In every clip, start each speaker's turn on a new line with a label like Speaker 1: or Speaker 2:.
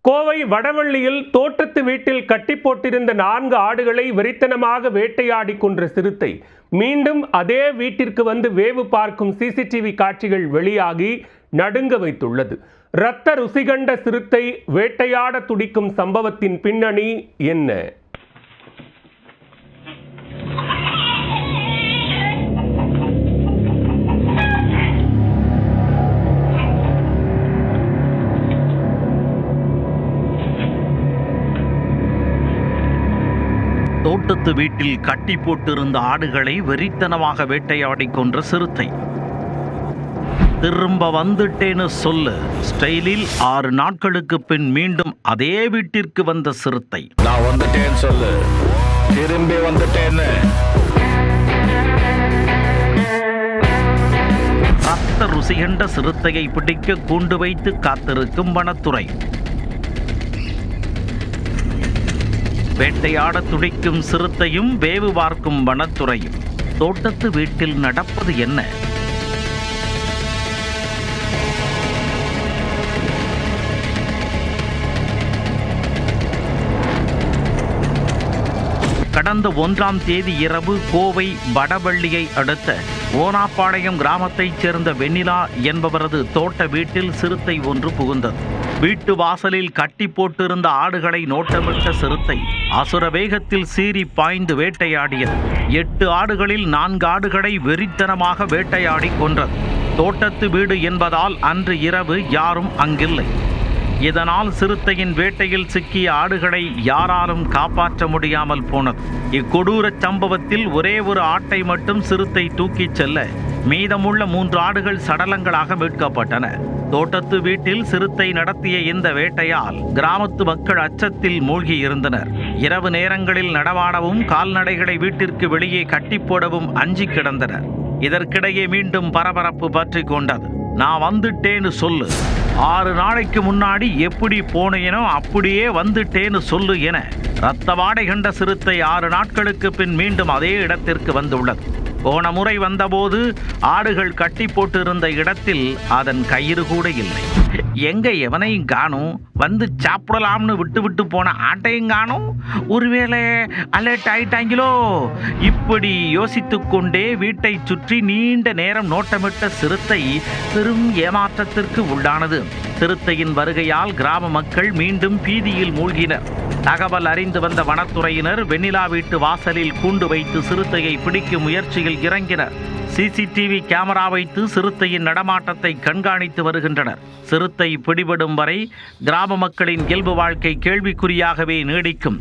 Speaker 1: கோவை வடவள்ளியில் தோட்டத்து வீட்டில் கட்டி போட்டிருந்த 4 ஆடுகளை வெறித்தனமாக வேட்டையாடி கொன்ற சிறுத்தை மீண்டும் அதே வீட்டிற்கு வந்து வேவு பார்க்கும் சிசிடிவி காட்சிகள் வெளியாகி நடுங்க வைத்துள்ளது. இரத்த ருசி கண்ட சிறுத்தை வேட்டையாட துடிக்கும் சம்பவத்தின் பின்னணி என்ன?
Speaker 2: தோட்டத்து வீட்டில் கட்டி போட்டிருந்த ஆடுகளை வெறித்தனமாக வேட்டையாடி கொன்ற சிறுத்தை. திரும்ப வந்துட்டேன்னு சொல்லு ஸ்டைலில் 6 நாட்களுக்கு பின் மீண்டும் அதே வீட்டிற்கு வந்த சிறுத்தை.
Speaker 3: நான் வந்துட்டேன்னு சொல்லு, திரும்பி வந்துட்டேன்னு.
Speaker 2: ரத்த ருசி கண்ட சிறுத்தையை பிடிக்க கூண்டு வைத்து காத்திருக்கும் வனத்துறை. வேட்டையாட துடிக்கும் சிறுத்தையும் வேவு பார்க்கும் வனத்துறையும். தோட்டத்து வீட்டில் நடப்பது என்ன? கடந்த 1ஆம் தேதி இரவு கோவை வடவள்ளியை அடுத்த ஓனாப்பாளையம் கிராமத்தைச் சேர்ந்த வெண்ணிலா என்பவரது தோட்ட வீட்டில் சிறுத்தை ஒன்று புகுந்தது. வீட்டு வாசலில் கட்டி போட்டிருந்த ஆடுகளை நோட்டமிட்ட சிறுத்தை அசுர வேகத்தில் சீறி பாய்ந்து வேட்டையாடியது. 8 ஆடுகளில் 4 ஆடுகளை வெறித்தனமாக வேட்டையாடி கொன்றது. தோட்டத்து வீடு என்பதால் அன்று இரவு யாரும் அங்கில்லை. இதனால் சிறுத்தையின் வேட்டையில் சிக்கிய ஆடுகளை யாராலும் காப்பாற்ற முடியாமல் போனது. இக்கொடூர சம்பவத்தில் ஒரே ஒரு ஆட்டை மட்டும் சிறுத்தை தூக்கிச் செல்ல மீதமுள்ள 3 ஆடுகள் சடலங்களாக மீட்கப்பட்டன. தோட்டத்து வீட்டில் சிறுத்தை நடத்திய இந்த வேட்டையால் கிராமத்து மக்கள் அச்சத்தில் மூழ்கி இருந்தனர். இரவு நேரங்களில் நடமாடவும் கால்நடைகளை வீட்டிற்கு வெளியே கட்டி போடவும் அஞ்சி கிடந்தனர். இதற்கிடையே மீண்டும் பரபரப்பு பற்றி கொண்டது. நான் வந்துட்டேன்னு சொல்லு, 6 நாளைக்கு முன்னாடி எப்படி போனேனோ அப்படியே வந்துட்டேன்னு சொல்லு என இரத்த வாடை கண்ட சிறுத்தை 6 நாட்களுக்கு பின் மீண்டும் அதே இடத்திற்கு வந்துள்ளது. போன முறை வந்தபோது ஆடுகள் கட்டி போட்டிருந்த இடத்தில் அதன் கயிறு கூட இல்லை. எங்க எவனையும் காணும், வந்து சாப்பிடலாம்னு விட்டு போன ஆட்டையும் காணும், ஒருவேளை அலர்ட் ஆயிட்டாங்களோ? இப்படி யோசித்து கொண்டே வீட்டை சுற்றி நீண்ட நேரம் நோட்டமிட்ட சிறுத்தை பெரும் ஏமாற்றத்திற்கு உள்ளானது. சிறுத்தையின் வருகையால் கிராம மக்கள் மீண்டும் பீதியில் மூழ்கினர். தகவல் அறிந்து வந்த வனத்துறையினர் வெண்ணிலா வீட்டு வாசலில் கூண்டு வைத்து சிறுத்தையை பிடிக்கும் முயற்சியில் இறங்கினர். சிசிடிவி கேமரா வைத்து சிறுத்தையின் நடமாட்டத்தை கண்காணித்து வருகின்றனர். சிறுத்தை பிடிபடும் வரை கிராம மக்களின் இயல்பு வாழ்க்கை கேள்விக்குறியாகவே நீடிக்கும்.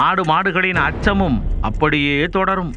Speaker 2: ஆடு மாடுகளின் அச்சமும் அப்படியே தொடரும்.